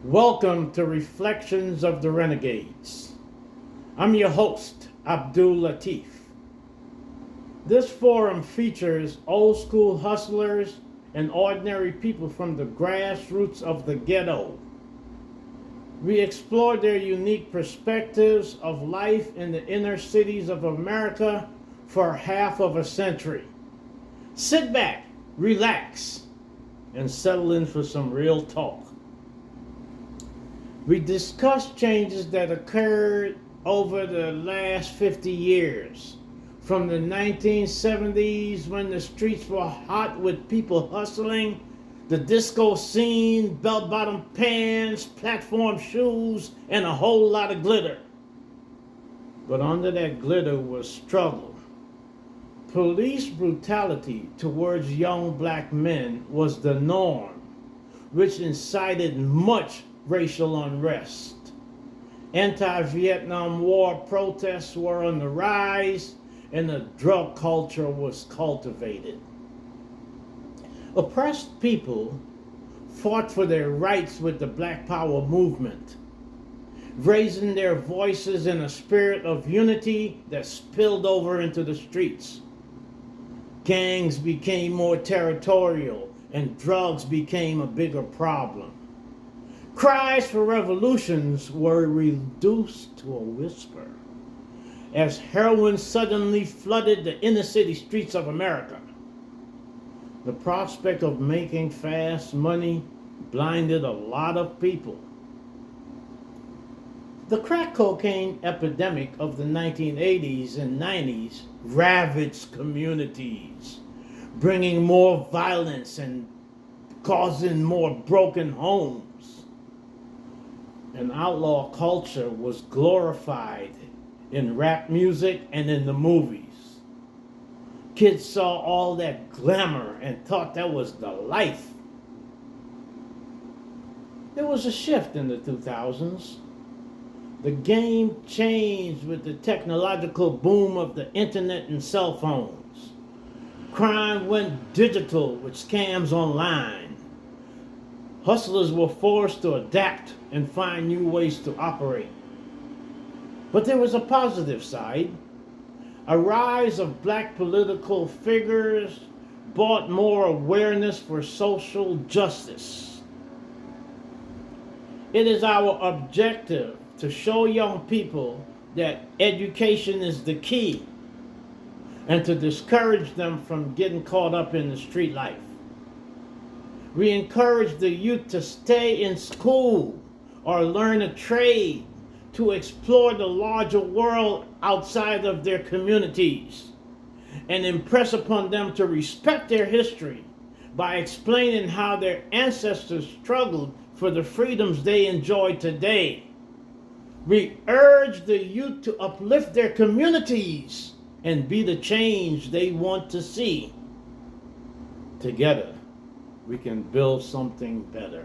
Welcome to Reflections of the Renegades. I'm your host, Abdul Latif. This forum features old school hustlers and ordinary people from the grassroots of the ghetto. We explore their unique perspectives of life in the inner cities of America for half of a century. Sit back, relax, and settle in for some real talk. We discuss changes that occurred over the last 50 years, from the 1970s when the streets were hot with people hustling, the disco scene, bell-bottom pants, platform shoes, and a whole lot of glitter. But under that glitter was struggle. Police brutality towards young black men was the norm, which incited much racial unrest. Anti-Vietnam War protests were on the rise, and a drug culture was cultivated. Oppressed people fought for their rights with the Black Power movement, raising their voices in a spirit of unity that spilled over into the streets. Gangs became more territorial, and drugs became a bigger problem. Cries for revolutions were reduced to a whisper as heroin suddenly flooded the inner city streets of America. The prospect of making fast money blinded a lot of people. The crack cocaine epidemic of the 1980s and 90s ravaged communities, bringing more violence and causing more broken homes. An outlaw culture was glorified in rap music and in the movies. Kids saw all that glamour and thought that was the life. There was a shift in the 2000s. The game changed with the technological boom of the internet and cell phones. Crime went digital with scams online. Hustlers were forced to adapt and find new ways to operate. But there was a positive side. A rise of black political figures brought more awareness for social justice. It is our objective to show young people that education is the key and to discourage them from getting caught up in the street life. We encourage the youth to stay in school or learn a trade, to explore the larger world outside of their communities, and impress upon them to respect their history by explaining how their ancestors struggled for the freedoms they enjoy today. We urge the youth to uplift their communities and be the change they want to see. Together, we can build something better.